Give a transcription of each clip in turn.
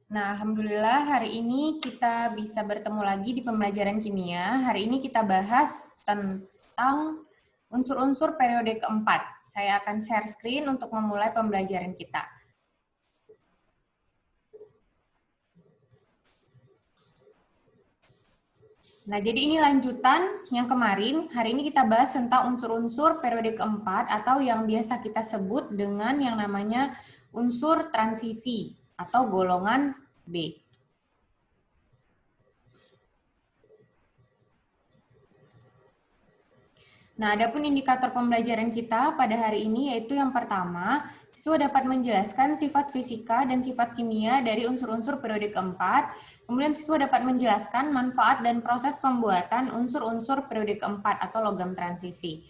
Nah, alhamdulillah hari ini kita bisa bertemu lagi di pembelajaran kimia. Hari ini kita bahas tentang unsur-unsur periode keempat. Saya akan share screen untuk memulai pembelajaran kita. Nah, jadi ini lanjutan yang kemarin. Hari ini kita bahas tentang unsur-unsur periode keempat atau yang biasa kita sebut dengan yang namanya unsur transisi atau golongan B. Nah, adapun indikator pembelajaran kita pada hari ini yaitu yang pertama, siswa dapat menjelaskan sifat fisika dan sifat kimia dari unsur-unsur periode keempat. Kemudian siswa dapat menjelaskan manfaat dan proses pembuatan unsur-unsur periode keempat atau logam transisi.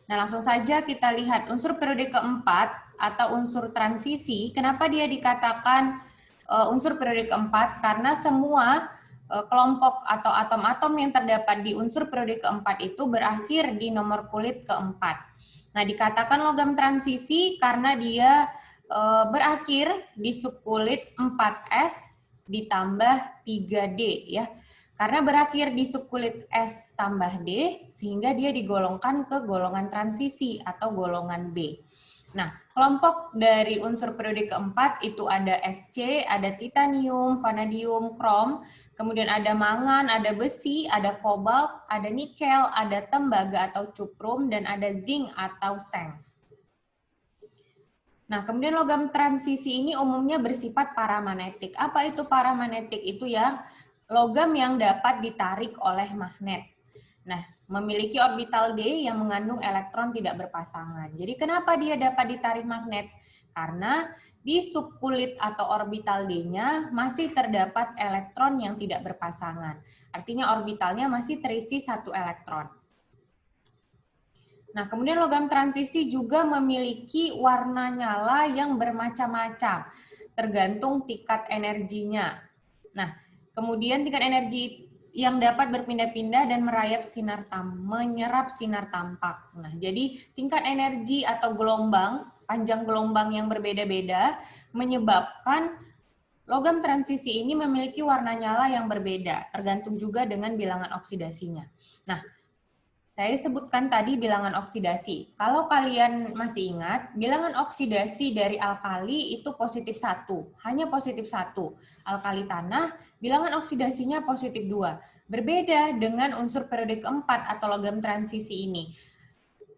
Nah, langsung saja kita lihat unsur periode keempat atau unsur transisi. Kenapa dia dikatakan unsur periode keempat? Karena semua kelompok atau atom-atom yang terdapat di unsur periode keempat itu berakhir di nomor kulit keempat. Nah, dikatakan logam transisi karena dia berakhir di subkulit 4S ditambah 3D ya. Karena berakhir di subkulit S tambah D, sehingga dia digolongkan ke golongan transisi atau golongan B. Nah, kelompok dari unsur periode keempat itu ada Sc, ada titanium, vanadium, krom, kemudian ada mangan, ada besi, ada kobalt, ada nikel, ada tembaga atau cuprum, dan ada zinc atau seng. Nah, kemudian logam transisi ini umumnya bersifat paramagnetik. Apa itu paramagnetik? Itu ya logam yang dapat ditarik oleh magnet. Nah, memiliki orbital D yang mengandung elektron tidak berpasangan. Jadi kenapa dia dapat ditarik magnet? Karena di subkulit atau orbital D-nya masih terdapat elektron yang tidak berpasangan. Artinya orbitalnya masih terisi satu elektron. Nah, kemudian logam transisi juga memiliki warna nyala yang bermacam-macam, tergantung tingkat energinya. Nah, kemudian tingkat energi yang dapat berpindah-pindah dan menyerap sinar tampak. Nah, jadi tingkat energi atau gelombang, panjang gelombang yang berbeda-beda menyebabkan logam transisi ini memiliki warna nyala yang berbeda, tergantung juga dengan bilangan oksidasinya. Nah, saya sebutkan tadi bilangan oksidasi. Kalau kalian masih ingat, bilangan oksidasi dari alkali itu positif 1, hanya positif 1. Alkali tanah, bilangan oksidasinya positif 2. Berbeda dengan unsur periode keempat atau logam transisi ini.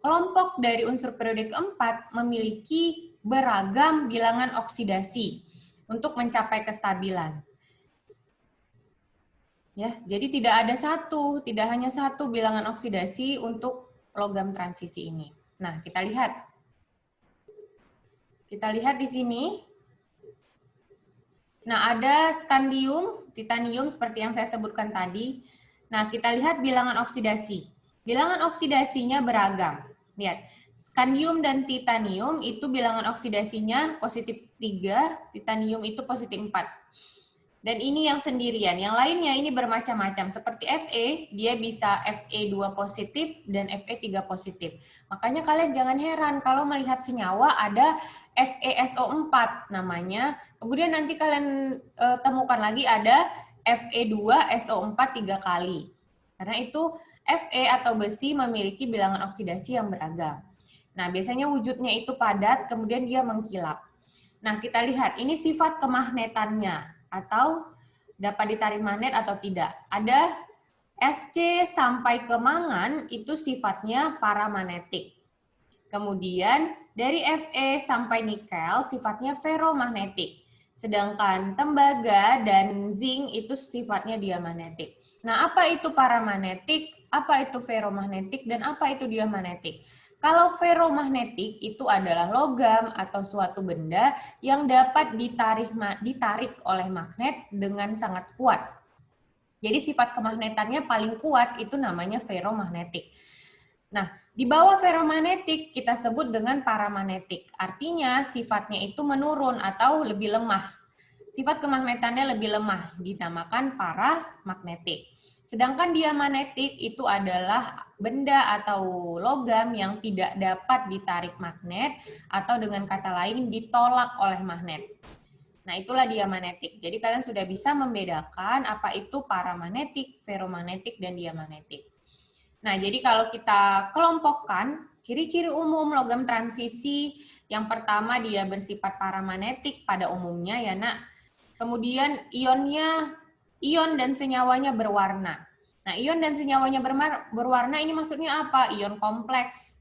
Kelompok dari unsur periode keempat memiliki beragam bilangan oksidasi untuk mencapai kestabilan. Ya, jadi tidak hanya satu bilangan oksidasi untuk logam transisi ini. Nah, kita lihat. Kita lihat di sini. Nah, ada skandium, titanium seperti yang saya sebutkan tadi. Nah, kita lihat bilangan oksidasi. Bilangan oksidasinya beragam. Lihat, skandium dan titanium itu bilangan oksidasinya positif 3, titanium itu positif 4. Dan ini yang sendirian, yang lainnya ini bermacam-macam. Seperti Fe, dia bisa Fe2 positif dan Fe3 positif. Makanya kalian jangan heran kalau melihat senyawa ada FeSO4 namanya. Kemudian nanti kalian temukan lagi ada Fe2SO4 3 kali. Karena itu Fe atau besi memiliki bilangan oksidasi yang beragam. Nah, biasanya wujudnya itu padat, kemudian dia mengkilap. Nah, kita lihat, ini sifat kemagnetannya atau dapat ditarik magnet atau tidak. Ada Sc sampai ke mangan itu sifatnya paramagnetik. Kemudian dari Fe sampai nikel sifatnya ferromagnetik. Sedangkan tembaga dan zinc itu sifatnya diamagnetik. Nah, apa itu paramagnetik, apa itu ferromagnetik, dan apa itu diamagnetik? Kalau ferromagnetik itu adalah logam atau suatu benda yang dapat ditarik oleh magnet dengan sangat kuat. Jadi sifat kemagnetannya paling kuat itu namanya ferromagnetik. Nah, di bawah ferromagnetik kita sebut dengan paramagnetik. Artinya sifatnya itu menurun atau lebih lemah. Sifat kemagnetannya lebih lemah, dinamakan paramagnetik. Sedangkan diamagnetik itu adalah benda atau logam yang tidak dapat ditarik magnet atau dengan kata lain ditolak oleh magnet. Nah, itulah diamagnetik. Jadi kalian sudah bisa membedakan apa itu paramagnetik, ferromagnetik, dan diamagnetik. Nah, jadi kalau kita kelompokkan, ciri-ciri umum logam transisi, yang pertama dia bersifat paramagnetik pada umumnya ya, Nak. Kemudian ion dan senyawanya berwarna. Nah, ion dan senyawanya berwarna ini maksudnya apa? Ion kompleks.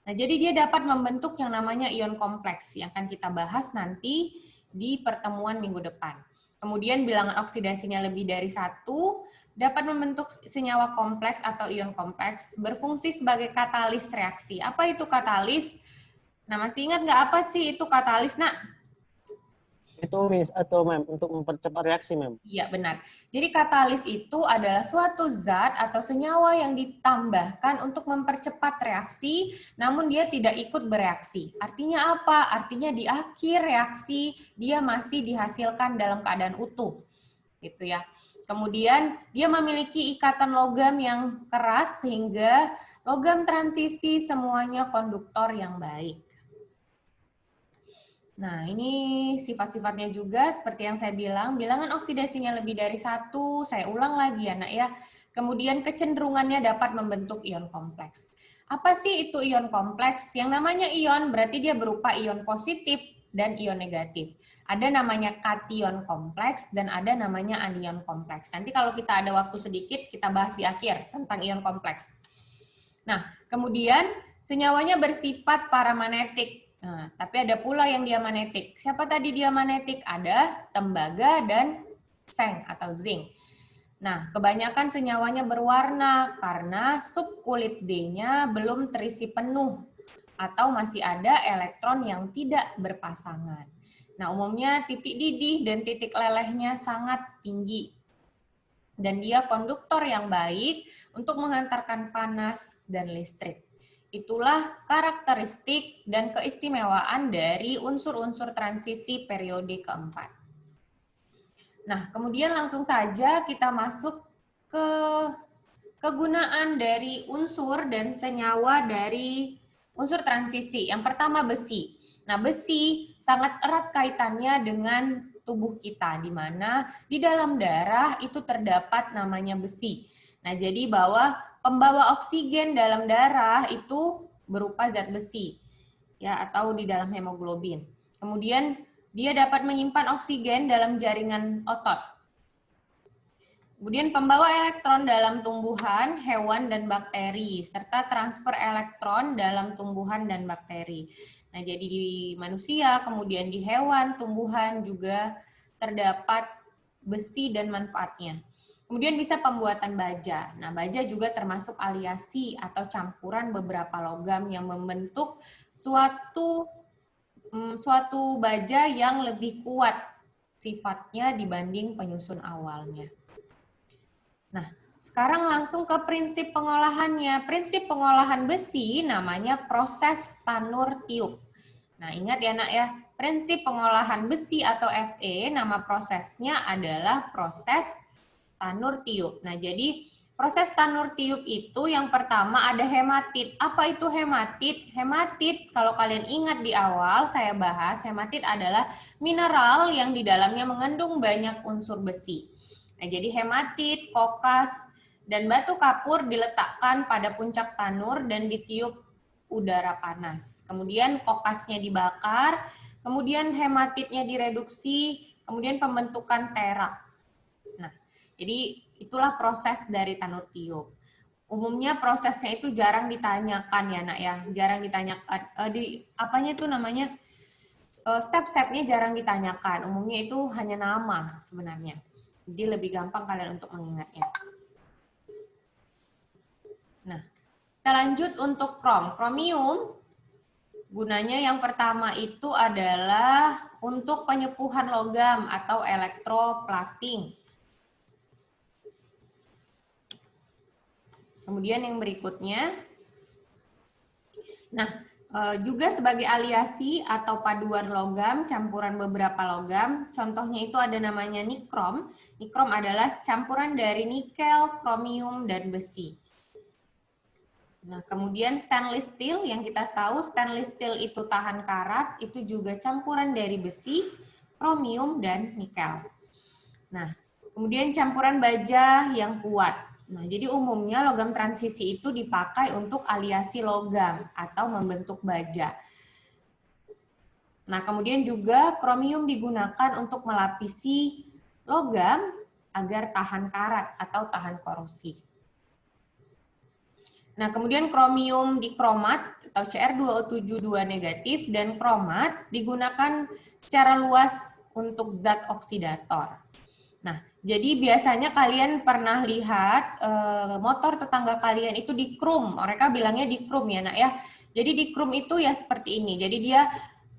Nah, jadi dia dapat membentuk yang namanya ion kompleks yang akan kita bahas nanti di pertemuan minggu depan. Kemudian bilangan oksidasinya lebih dari 1, dapat membentuk senyawa kompleks atau ion kompleks, berfungsi sebagai katalis reaksi. Apa itu katalis? Nah, masih ingat nggak apa sih itu katalis, Nak? Itu atau mem untuk mempercepat reaksi, mem. Iya, benar. Jadi katalis itu adalah suatu zat atau senyawa yang ditambahkan untuk mempercepat reaksi, namun dia tidak ikut bereaksi. Artinya apa? Artinya di akhir reaksi dia masih dihasilkan dalam keadaan utuh. Gitu ya. Kemudian dia memiliki ikatan logam yang keras sehingga logam transisi semuanya konduktor yang baik. Nah, ini sifat-sifatnya juga seperti yang saya bilang, bilangan oksidasinya lebih dari 1, saya ulang lagi ya, Nak ya. Kemudian kecenderungannya dapat membentuk ion kompleks. Apa sih itu ion kompleks? Yang namanya ion berarti dia berupa ion positif dan ion negatif. Ada namanya kation kompleks dan ada namanya anion kompleks. Nanti kalau kita ada waktu sedikit, kita bahas di akhir tentang ion kompleks. Nah, kemudian senyawanya bersifat paramagnetik. Nah, tapi ada pula yang diamagnetik. Siapa tadi diamagnetik? Ada tembaga dan seng atau zinc. Nah, kebanyakan senyawanya berwarna karena subkulit D-nya belum terisi penuh atau masih ada elektron yang tidak berpasangan. Nah, umumnya titik didih dan titik lelehnya sangat tinggi. Dan dia konduktor yang baik untuk menghantarkan panas dan listrik. Itulah karakteristik dan keistimewaan dari unsur-unsur transisi periode keempat. Nah, kemudian langsung saja kita masuk ke kegunaan dari unsur dan senyawa dari unsur transisi. Yang pertama besi. Nah, besi sangat erat kaitannya dengan tubuh kita, di mana di dalam darah itu terdapat namanya besi. Nah, jadi bahwa pembawa oksigen dalam darah itu berupa zat besi, ya, atau di dalam hemoglobin. Kemudian dia dapat menyimpan oksigen dalam jaringan otot. Kemudian pembawa elektron dalam tumbuhan, hewan, dan bakteri, serta transfer elektron dalam tumbuhan dan bakteri. Nah, jadi di manusia, kemudian di hewan, tumbuhan juga terdapat besi dan manfaatnya. Kemudian bisa pembuatan baja. Nah, baja juga termasuk aliasi atau campuran beberapa logam yang membentuk suatu baja yang lebih kuat sifatnya dibanding penyusun awalnya. Nah, sekarang langsung ke prinsip pengolahannya. Prinsip pengolahan besi namanya proses tanur tiup. Nah, ingat ya, Nak ya, prinsip pengolahan besi atau Fe, nama prosesnya adalah proses tanur tiup. Nah, jadi proses tanur tiup itu yang pertama ada hematit. Apa itu hematit? Hematit, kalau kalian ingat di awal saya bahas, hematit adalah mineral yang di dalamnya mengandung banyak unsur besi. Nah, jadi hematit, kokas, dan batu kapur diletakkan pada puncak tanur dan ditiup udara panas. Kemudian kokasnya dibakar, kemudian hematitnya direduksi, kemudian pembentukan terak. Nah, jadi itulah proses dari tanur tiup. Umumnya prosesnya itu jarang ditanyakan ya, Nak ya. Jarang ditanyakan apanya itu namanya? Step-stepnya jarang ditanyakan. Umumnya itu hanya nama sebenarnya. Jadi lebih gampang kalian untuk mengingatnya. Nah, kita lanjut untuk kromium. Gunanya yang pertama itu adalah untuk penyepuhan logam atau elektroplating. Kemudian yang berikutnya, nah juga sebagai aliasi atau paduan logam, campuran beberapa logam. Contohnya itu ada namanya nikrom. Nikrom adalah campuran dari nikel, kromium, dan besi. Nah, kemudian stainless steel, yang kita tahu stainless steel itu tahan karat, itu juga campuran dari besi, kromium, dan nikel. Nah, kemudian campuran baja yang kuat. Nah, jadi umumnya logam transisi itu dipakai untuk aliasi logam atau membentuk baja. Nah, kemudian juga kromium digunakan untuk melapisi logam agar tahan karat atau tahan korosi. Nah, kemudian kromium dikromat atau Cr2O72 negatif dan kromat digunakan secara luas untuk zat oksidator. Nah, jadi biasanya kalian pernah lihat motor tetangga kalian itu dikrum, mereka bilangnya dikrum ya nak ya. Jadi dikrum itu ya seperti ini, jadi dia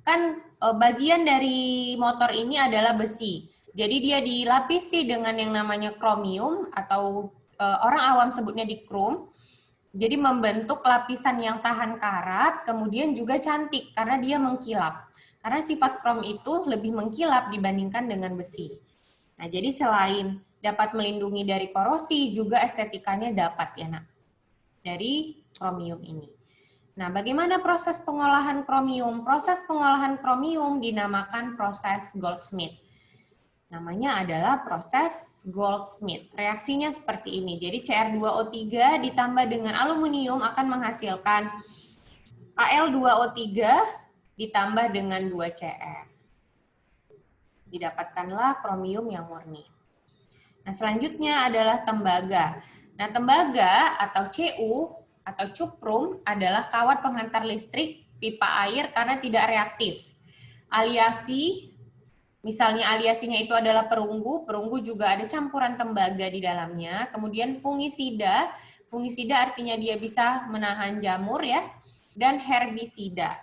kan bagian dari motor ini adalah besi. Jadi dia dilapisi dengan yang namanya kromium atau orang awam sebutnya dikrum. Jadi membentuk lapisan yang tahan karat, kemudian juga cantik karena dia mengkilap. Karena sifat krom itu lebih mengkilap dibandingkan dengan besi. Nah, jadi selain dapat melindungi dari korosi, juga estetikanya dapat ya nak, dari kromium ini. Nah, bagaimana proses pengolahan kromium? Proses pengolahan kromium dinamakan proses Goldsmith. Namanya adalah proses Goldsmith. Reaksinya seperti ini. Jadi Cr2O3 ditambah dengan aluminium akan menghasilkan Al2O3 ditambah dengan 2Cr. Didapatkanlah kromium yang murni. Nah, selanjutnya adalah tembaga. Nah, tembaga atau Cu atau cuprum adalah kawat penghantar listrik pipa air karena tidak reaktif. Aliasi, misalnya aliasinya itu adalah perunggu, perunggu juga ada campuran tembaga di dalamnya. Kemudian fungisida, fungisida artinya dia bisa menahan jamur ya, dan herbisida.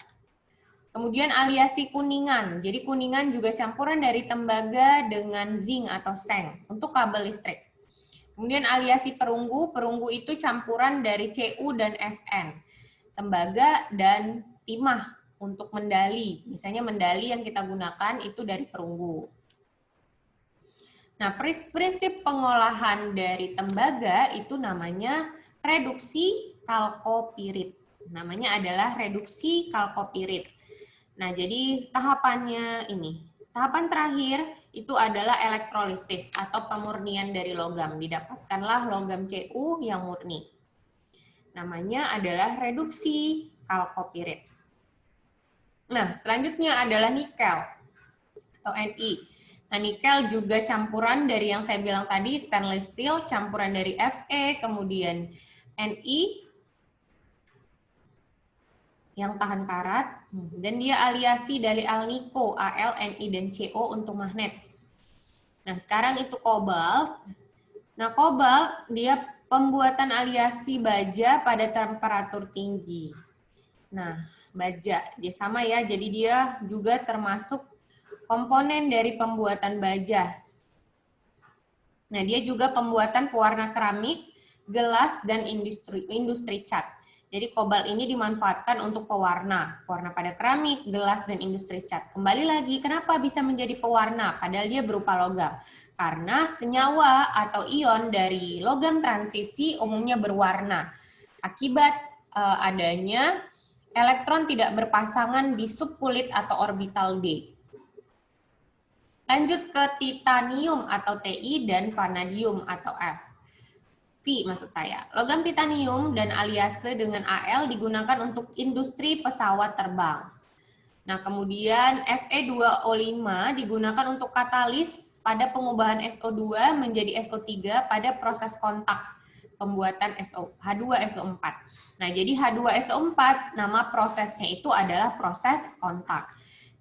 Kemudian aliasi kuningan, jadi kuningan juga campuran dari tembaga dengan zinc atau seng untuk kabel listrik. Kemudian aliasi perunggu, perunggu itu campuran dari Cu dan Sn, tembaga dan timah untuk mendali. Misalnya mendali yang kita gunakan itu dari perunggu. Nah, prinsip pengolahan dari tembaga itu namanya reduksi kalkopirit. Namanya adalah reduksi kalkopirit. Nah, jadi tahapannya ini. Tahapan terakhir itu adalah elektrolisis atau pemurnian dari logam. Didapatkanlah logam Cu yang murni. Namanya adalah reduksi kalkopirit. Nah, selanjutnya adalah nikel atau Ni. Nah, nikel juga campuran dari yang saya bilang tadi, stainless steel, campuran dari Fe, kemudian Ni yang tahan karat, dan dia aliasi dari alnico, Al, Ni, dan Co untuk magnet. Nah, sekarang itu kobalt. Nah, kobalt dia pembuatan aliasi baja pada temperatur tinggi. Nah, baja dia sama ya, jadi dia juga termasuk komponen dari pembuatan baja. Nah, dia juga pembuatan pewarna keramik, gelas, dan industri cat. Jadi kobalt ini dimanfaatkan untuk pewarna pada keramik, gelas, dan industri cat. Kembali lagi, kenapa bisa menjadi pewarna? Padahal dia berupa logam. Karena senyawa atau ion dari logam transisi umumnya berwarna. Akibat adanya elektron tidak berpasangan di subkulit atau orbital D. Lanjut ke titanium atau Ti dan vanadium atau F. V maksud saya. Logam titanium dan aliase dengan Al digunakan untuk industri pesawat terbang. Nah, kemudian Fe2O5 digunakan untuk katalis pada pengubahan SO2 menjadi SO3 pada proses kontak pembuatan H2SO4. Nah, jadi H2SO4 nama prosesnya itu adalah proses kontak.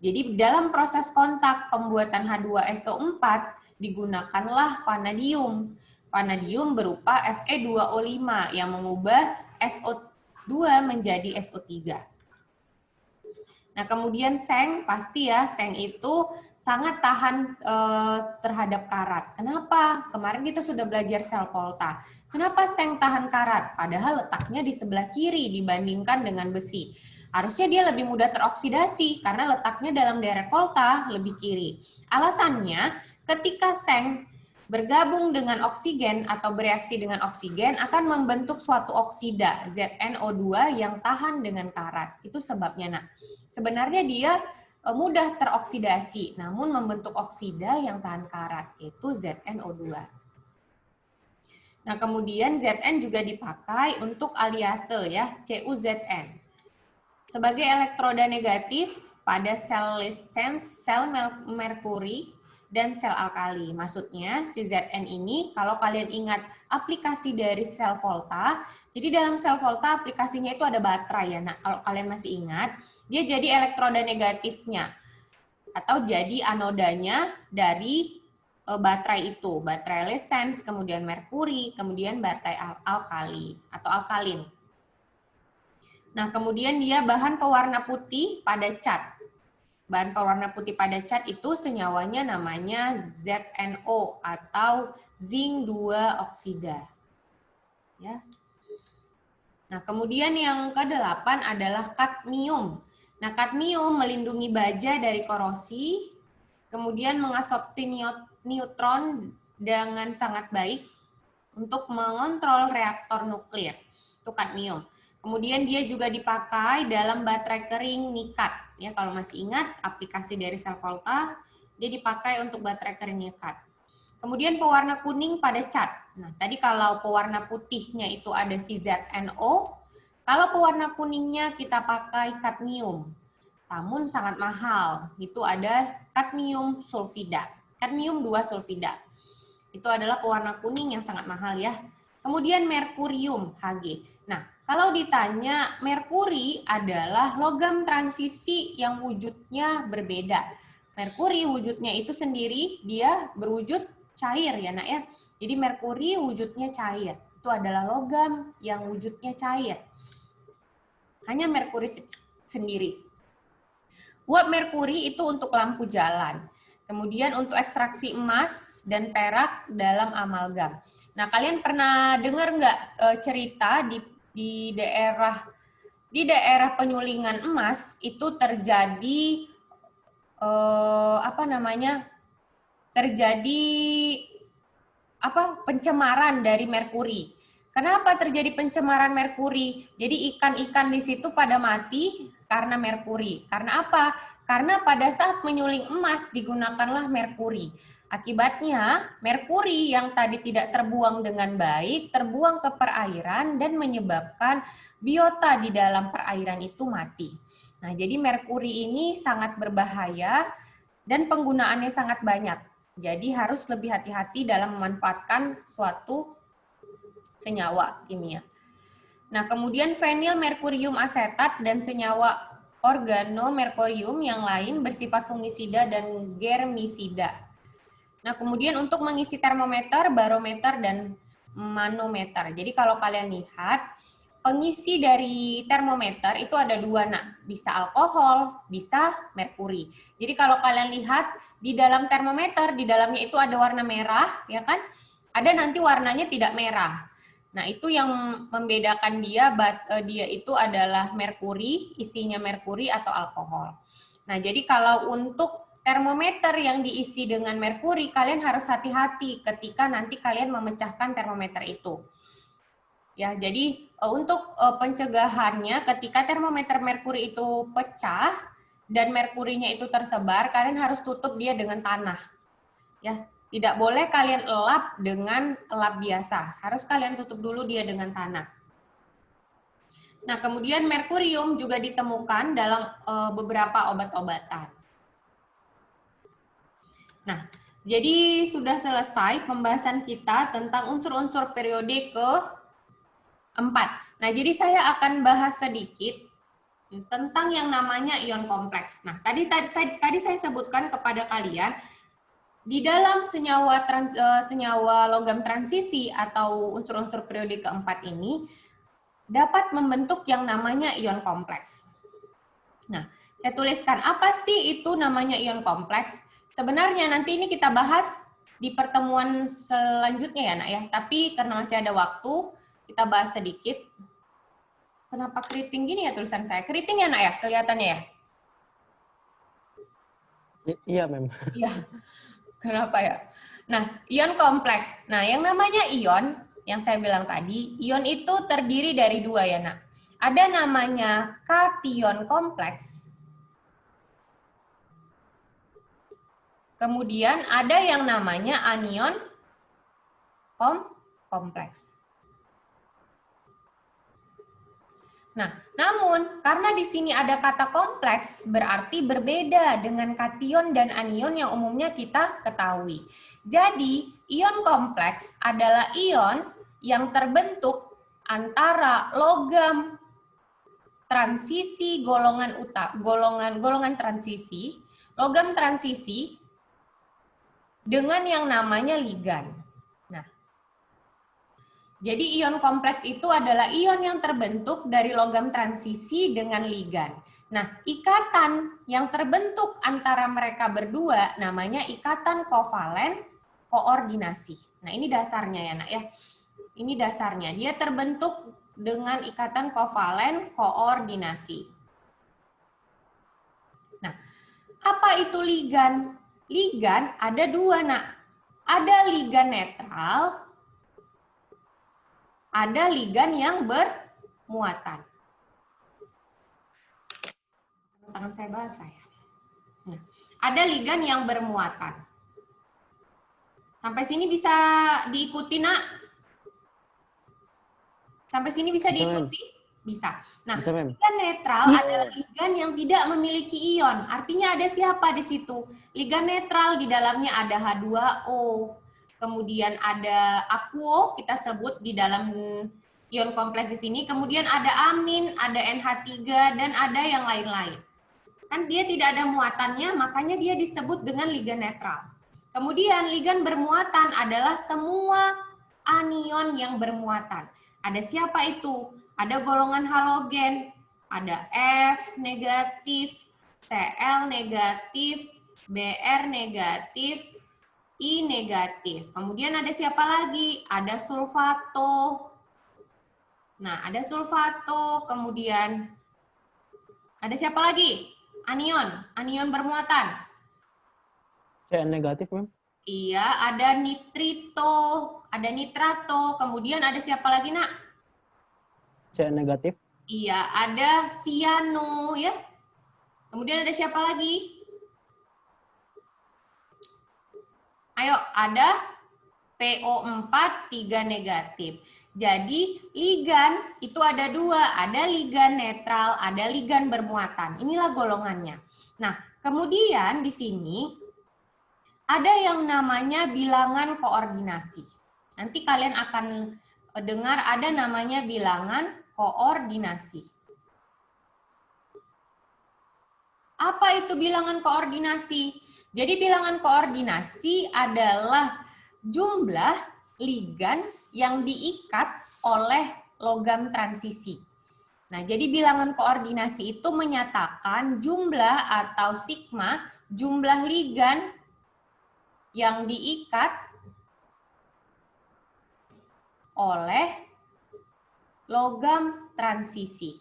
Jadi dalam proses kontak pembuatan H2SO4 digunakanlah vanadium. Vanadium berupa Fe2O5 yang mengubah SO2 menjadi SO3. Nah, kemudian seng, pasti ya, seng itu sangat tahan terhadap karat. Kenapa? Kemarin kita sudah belajar sel volta. Kenapa seng tahan karat? Padahal letaknya di sebelah kiri dibandingkan dengan besi. Harusnya dia lebih mudah teroksidasi karena letaknya dalam deret volta lebih kiri. Alasannya, ketika seng bergabung dengan oksigen atau bereaksi dengan oksigen akan membentuk suatu oksida ZnO2 yang tahan dengan karat. Itu sebabnya, nak. Sebenarnya dia mudah teroksidasi, namun membentuk oksida yang tahan karat, yaitu ZnO2. Nah, kemudian Zn juga dipakai untuk aliase ya, CuZn. Sebagai elektroda negatif pada sel lysens, sel merkuri, dan sel alkali. Maksudnya si Zn ini kalau kalian ingat aplikasi dari sel volta, jadi dalam sel volta aplikasinya itu ada baterai ya. Nah, kalau kalian masih ingat, dia jadi elektroda negatifnya atau jadi anodanya dari baterai itu, baterai lysens, kemudian merkuri, kemudian baterai alkali atau alkalin. Nah, kemudian dia bahan pewarna putih pada cat. Bahan pewarna putih pada cat itu senyawanya namanya ZNO atau zinc 2 oksida. Ya. Nah, kemudian yang ke-8 adalah kadmium. Nah, kadmium melindungi baja dari korosi, kemudian mengabsorpsi neutron dengan sangat baik untuk mengontrol reaktor nuklir. Itu kadmium. Kemudian dia juga dipakai dalam baterai kering nikat. Ya, kalau masih ingat aplikasi dari sel volta, dia dipakai untuk baterai kering nikat. Kemudian pewarna kuning pada cat. Nah, tadi kalau pewarna putihnya itu ada si ZNO, kalau pewarna kuningnya kita pakai kadmium. Namun sangat mahal, itu ada kadmium sulfida. Kadmium 2 sulfida. Itu adalah pewarna kuning yang sangat mahal ya. Kemudian merkurium Hg. Nah, kalau ditanya, merkuri adalah logam transisi yang wujudnya berbeda. Merkuri wujudnya itu sendiri, dia berwujud cair ya nak ya. Jadi merkuri wujudnya cair. Itu adalah logam yang wujudnya cair. Hanya merkuri sendiri. Uap merkuri itu untuk lampu jalan. Kemudian untuk ekstraksi emas dan perak dalam amalgam. Nah, kalian pernah dengar nggak cerita di daerah penyulingan emas itu terjadi pencemaran dari merkuri. Kenapa terjadi pencemaran merkuri? Jadi ikan-ikan di situ pada mati karena merkuri. Karena apa? Karena pada saat menyuling emas digunakanlah merkuri. Akibatnya, merkuri yang tadi tidak terbuang dengan baik, terbuang ke perairan dan menyebabkan biota di dalam perairan itu mati. Nah, jadi merkuri ini sangat berbahaya dan penggunaannya sangat banyak. Jadi harus lebih hati-hati dalam memanfaatkan suatu senyawa kimia. Nah, kemudian fenil merkurium asetat dan senyawa organomerkurium yang lain bersifat fungisida dan germisida. Nah, kemudian untuk mengisi termometer, barometer, dan manometer. Jadi kalau kalian lihat, pengisi dari termometer itu ada dua, nak. Bisa alkohol, bisa merkuri. Jadi kalau kalian lihat, di dalam termometer, di dalamnya itu ada warna merah, ya kan? Ada nanti warnanya tidak merah. Nah, itu yang membedakan dia itu adalah merkuri, isinya merkuri atau alkohol. Nah, jadi kalau untuk termometer yang diisi dengan merkuri, kalian harus hati-hati ketika nanti kalian memecahkan termometer itu. Ya, jadi untuk pencegahannya ketika termometer merkuri itu pecah dan merkurinya itu tersebar, kalian harus tutup dia dengan tanah. Ya, tidak boleh kalian elap dengan elap biasa. Harus kalian tutup dulu dia dengan tanah. Nah, kemudian merkurium juga ditemukan dalam beberapa obat-obatan. Nah, jadi sudah selesai pembahasan kita tentang unsur-unsur periode ke-4. Nah, jadi saya akan bahas sedikit tentang yang namanya ion kompleks. Nah, tadi saya sebutkan kepada kalian di dalam senyawa logam transisi atau unsur-unsur periode ke-4 ini dapat membentuk yang namanya ion kompleks. Nah, saya tuliskan apa sih itu namanya ion kompleks? Sebenarnya nanti ini kita bahas di pertemuan selanjutnya ya, nak ya. Tapi karena masih ada waktu, kita bahas sedikit. Kenapa keriting gini ya tulisan saya? Keriting ya, nak ya, kelihatannya ya? Iya, Mem. Iya. Kenapa ya? Nah, ion kompleks. Nah, yang namanya ion, yang saya bilang tadi, ion itu terdiri dari dua ya, nak. Ada namanya kation kompleks. Kemudian ada yang namanya anion kompleks. Nah, namun karena di sini ada kata kompleks, berarti berbeda dengan kation dan anion yang umumnya kita ketahui. Jadi, ion kompleks adalah ion yang terbentuk antara logam transisi golongan transisi, logam transisi dengan yang namanya ligan. Nah, jadi ion kompleks itu adalah ion yang terbentuk dari logam transisi dengan ligan. Nah, ikatan yang terbentuk antara mereka berdua namanya ikatan kovalen koordinasi. Nah, ini dasarnya ya, Nak ya. Ini dasarnya. Dia terbentuk dengan ikatan kovalen koordinasi. Nah, apa itu ligan? Ligan ada dua, Nak. Ada ligan netral, ada ligan yang bermuatan. Tangan saya basah ya. Nah, ada ligan yang bermuatan. Sampai sini bisa diikuti, Nak? Sampai sini bisa diikuti? Bisa. Nah, Bisa, ligan netral adalah ligan yang tidak memiliki ion. Artinya ada siapa di situ? Ligan netral di dalamnya ada H2O. Kemudian ada aquo, kita sebut di dalam ion kompleks di sini. Kemudian ada amin, ada NH3, dan ada yang lain-lain. Kan dia tidak ada muatannya, makanya dia disebut dengan ligan netral. Kemudian ligan bermuatan adalah semua anion yang bermuatan. Ada siapa itu? Ada golongan halogen, ada F negatif, Cl negatif, Br negatif, I negatif. Kemudian ada siapa lagi? Ada sulfato. Nah, ada sulfato, kemudian ada siapa lagi? Anion bermuatan. Cl negatif, Mem. Iya, ada nitrito, ada nitrato, kemudian ada siapa lagi, Nak? Cl negatif. Iya, ada siano, ya. Kemudian ada siapa lagi? Ayo, ada PO4 3 negatif. Jadi, ligan itu ada dua, ada ligan netral, ada ligan bermuatan. Inilah golongannya. Nah, kemudian di sini ada yang namanya bilangan koordinasi. Nanti kalian akan dengar ada namanya bilangan koordinasi. Apa itu bilangan koordinasi? Jadi bilangan koordinasi adalah jumlah ligan yang diikat oleh logam transisi. Nah, jadi bilangan koordinasi itu menyatakan jumlah atau sigma, jumlah ligan yang diikat oleh logam transisi.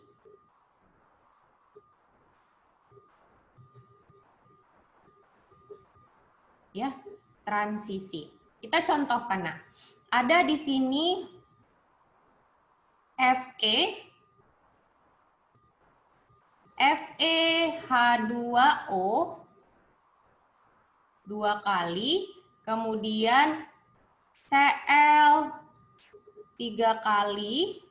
Ya, transisi. Kita contohkan, Nak. Ada di sini Fe H2O 2 kali, kemudian Cl 3 kali,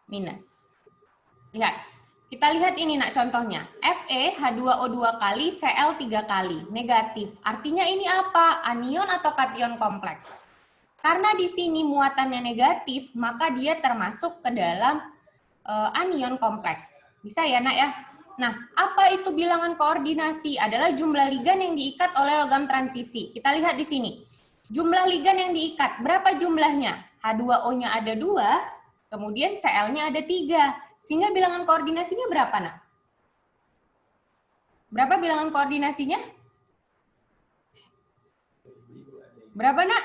minus. Lihat, kita lihat ini, Nak, contohnya. Fe H2O 2 kali, Cl 3 kali, negatif. Artinya ini apa? Anion atau kation kompleks? Karena di sini muatannya negatif, maka dia termasuk ke dalam anion kompleks. Bisa ya, Nak ya? Nah, apa itu bilangan koordinasi? Adalah jumlah ligan yang diikat oleh logam transisi. Kita lihat di sini. Jumlah ligan yang diikat, berapa jumlahnya? H2O-nya ada 2, kemudian Cl-nya ada 3. Sehingga bilangan koordinasinya berapa, Nak? Berapa bilangan koordinasinya? Berapa, Nak?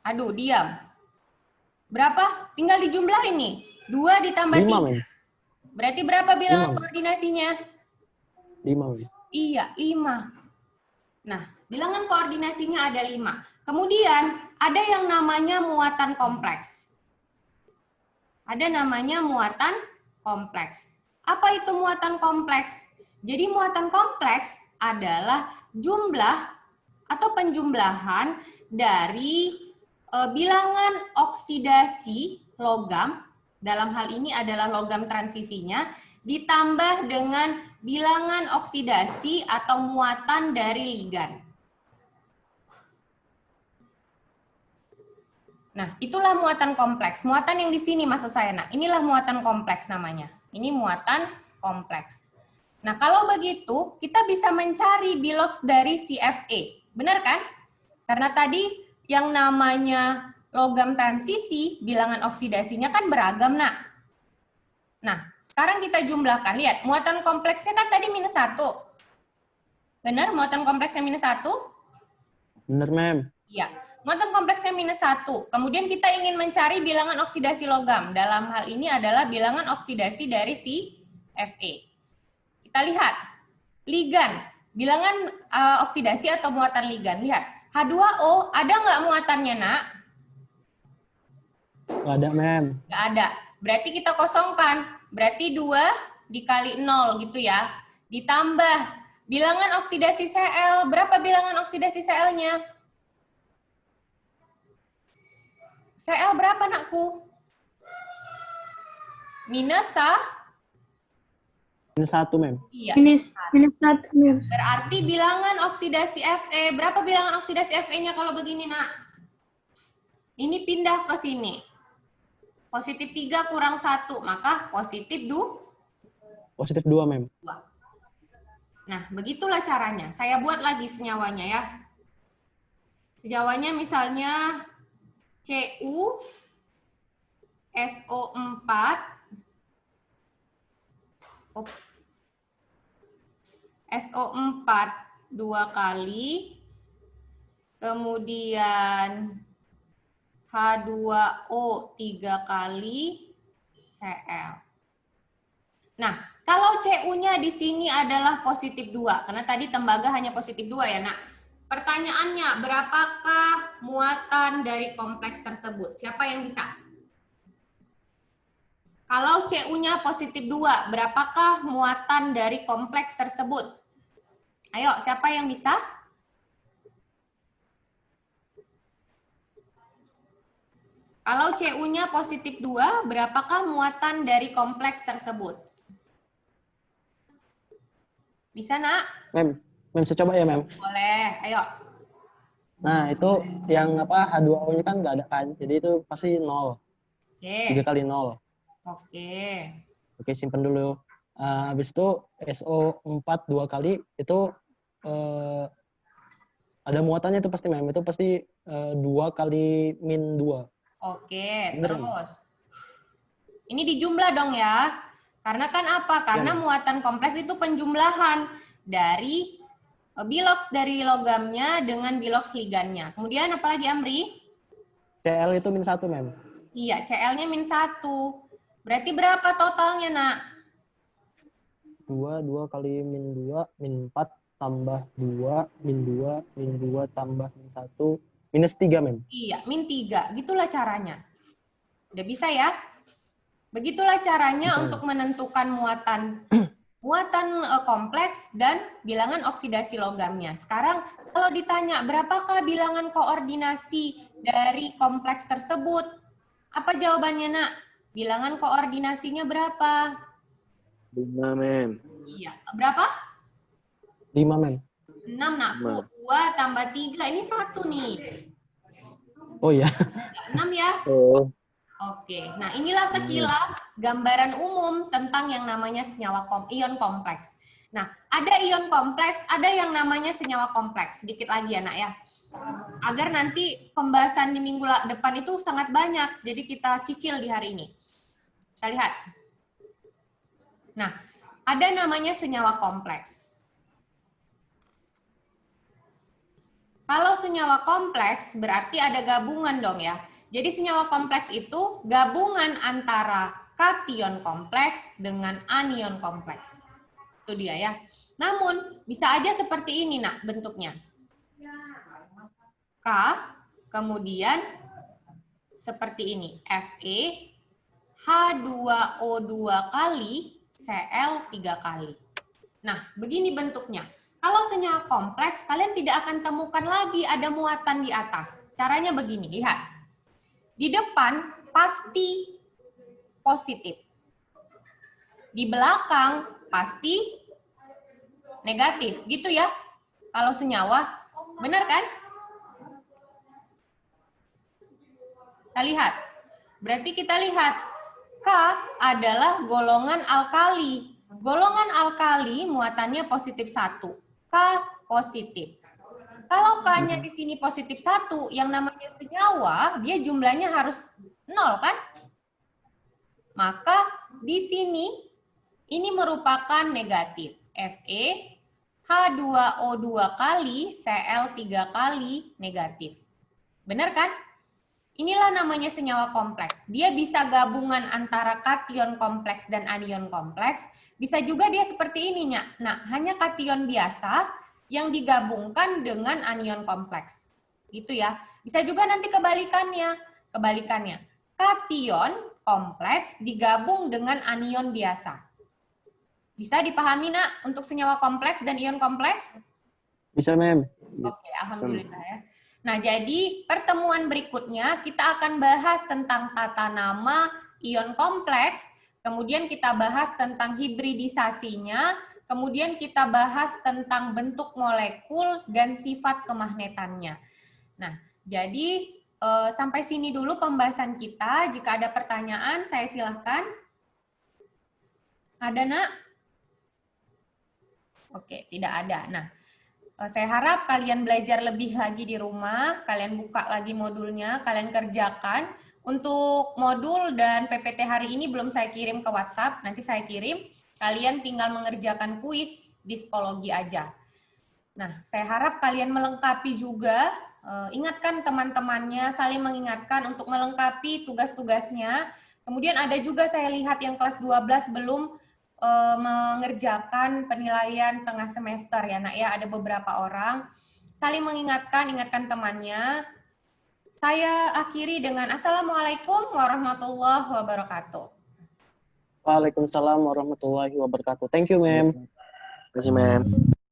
Aduh, diam. Berapa? Tinggal dijumlahin nih. 2 ditambah 3. Berarti berapa bilangan koordinasinya? 5. Iya, 5. Nah, bilangan koordinasinya ada 5. Kemudian, ada yang namanya muatan kompleks. Ada namanya muatan kompleks. Apa itu muatan kompleks? Jadi muatan kompleks adalah jumlah atau penjumlahan dari bilangan oksidasi logam, dalam hal ini adalah logam transisinya, ditambah dengan bilangan oksidasi atau muatan dari ligan. Nah, itulah muatan kompleks. Muatan yang di sini maksud saya, nah, inilah muatan kompleks namanya. Ini muatan kompleks. Nah, kalau begitu, kita bisa mencari bilox dari CFE. Benar kan? Karena tadi yang namanya logam transisi, bilangan oksidasinya kan beragam, nak. Nah, sekarang kita jumlahkan. Lihat, muatan kompleksnya kan tadi -1. Benar, muatan kompleksnya -1? Bener, Mem. Iya. Muatan kompleksnya -1. Kemudian kita ingin mencari bilangan oksidasi logam. Dalam hal ini adalah bilangan oksidasi dari si Fe. Kita lihat. Ligan. Bilangan oksidasi atau muatan ligan. Lihat. H2O, ada nggak muatannya, nak? Nggak ada, Mem. Nggak ada. Berarti kita kosongkan. Berarti 2 dikali 0 gitu ya. Ditambah bilangan oksidasi Cl. Berapa bilangan oksidasi Cl-nya? Cl berapa, nakku? -1, Mem. iya. -1, Mem. Berarti bilangan oksidasi Fe. Berapa bilangan oksidasi Fe-nya kalau begini, nak? Ini pindah ke sini. Positif 3 kurang 1, maka positif Positif 2, Mem. 2. Nah, begitulah caranya. Saya buat lagi senyawanya ya. Senyawanya misalnya Cu SO4 SO4 2 kali, kemudian H2O 3 kali, Cl. Nah, kalau Cu-nya di sini adalah positif 2, karena tadi tembaga hanya positif 2 ya, nak. Pertanyaannya, berapakah muatan dari kompleks tersebut? Siapa yang bisa? Kalau Cu-nya positif 2, berapakah muatan dari kompleks tersebut? Ayo, siapa yang bisa? Kalau Cu-nya positif 2, berapakah muatan dari kompleks tersebut? Bisa, nak? Mem, saya coba ya, Mem. Boleh, ayo. Nah, itu yang H2O-nya kan nggak ada kan. Jadi itu pasti 0. Oke. 3 kali 0. Oke. Oke, simpen dulu. Habis itu SO4 2 kali itu ada muatannya itu pasti, Mem. Itu pasti 2 kali -2. Oke, Bener, terus. Ini dijumlah dong ya. Karena kan apa? Karena Ya, muatan kompleks itu penjumlahan dari bilox dari logamnya dengan bilox ligannya. Kemudian apalagi, Amri? Cl itu -1, Mem. Iya, Cl-nya -1. Berarti berapa totalnya, nak? 2 kali -2, -4 tambah 2, -2, -2 tambah -1, -3, Mem. Iya, -3. Gitulah caranya. Udah bisa ya? Begitulah caranya Bisa. untuk menentukan muatan kompleks dan bilangan oksidasi logamnya. Sekarang kalau ditanya berapakah bilangan koordinasi dari kompleks tersebut? Apa jawabannya, nak? Bilangan koordinasinya berapa? 5, Mem. Iya, berapa? 5, Mem. 6, nak. 2 tambah 3, ini 1 nih. Oh iya. 6 ya? Oh. Oke, nah inilah sekilas gambaran umum tentang yang namanya senyawa ion kompleks. Nah, ada ion kompleks, ada yang namanya senyawa kompleks. Sedikit lagi ya, nak ya. Agar nanti pembahasan di minggu depan itu sangat banyak, jadi kita cicil di hari ini. Kita lihat. Nah, ada namanya senyawa kompleks. Kalau senyawa kompleks berarti ada gabungan dong ya. Jadi senyawa kompleks itu gabungan antara kation kompleks dengan anion kompleks. Itu dia ya. Namun bisa aja seperti ini, nak, bentuknya. K, kemudian seperti ini, Fe, H2O2 kali Cl 3 kali. Nah, begini bentuknya. Kalau senyawa kompleks, kalian tidak akan temukan lagi ada muatan di atas. Caranya begini, lihat. Di depan pasti positif. Di belakang pasti negatif, gitu ya. Kalau senyawa, benar kan? Kita lihat. Berarti kita lihat, K adalah golongan alkali. Golongan alkali muatannya positif 1. K positif. Kalau K-nya di sini positif 1, yang namanya senyawa, dia jumlahnya harus 0, kan? Maka di sini, ini merupakan negatif. Fe, H2O2 kali, Cl 3 kali negatif. Benar kan? Inilah namanya senyawa kompleks. Dia bisa gabungan antara kation kompleks dan anion kompleks. Bisa juga dia seperti ini, Nyak. Nah, hanya kation biasa yang digabungkan dengan anion kompleks. Gitu ya. Bisa juga nanti kebalikannya. Kation kompleks digabung dengan anion biasa. Bisa dipahami, Nak, untuk senyawa kompleks dan ion kompleks? Bisa, Mem. Oke, alhamdulillah ya. Nah, jadi pertemuan berikutnya kita akan bahas tentang tata nama ion kompleks, kemudian kita bahas tentang hibridisasinya, kemudian kita bahas tentang bentuk molekul dan sifat kemagnetannya. Nah, jadi sampai sini dulu pembahasan kita. Jika ada pertanyaan, saya silahkan. Ada, Nak? Oke, tidak ada. Nah, saya harap kalian belajar lebih lagi di rumah, kalian buka lagi modulnya, kalian kerjakan. Untuk modul dan PPT hari ini belum saya kirim ke WhatsApp, nanti saya kirim. Kalian tinggal mengerjakan kuis psikologi aja. Nah, saya harap kalian melengkapi juga, ingatkan teman-temannya, saling mengingatkan untuk melengkapi tugas-tugasnya. Kemudian ada juga saya lihat yang kelas 12 belum mengerjakan penilaian tengah semester ya, Nak ya, ada beberapa orang. Saling mengingatkan, ingatkan temannya. Saya akhiri dengan Assalamualaikum warahmatullahi wabarakatuh. Waalaikumsalam warahmatullahi wabarakatuh. Thank you, Mem. Terima kasih, Mem.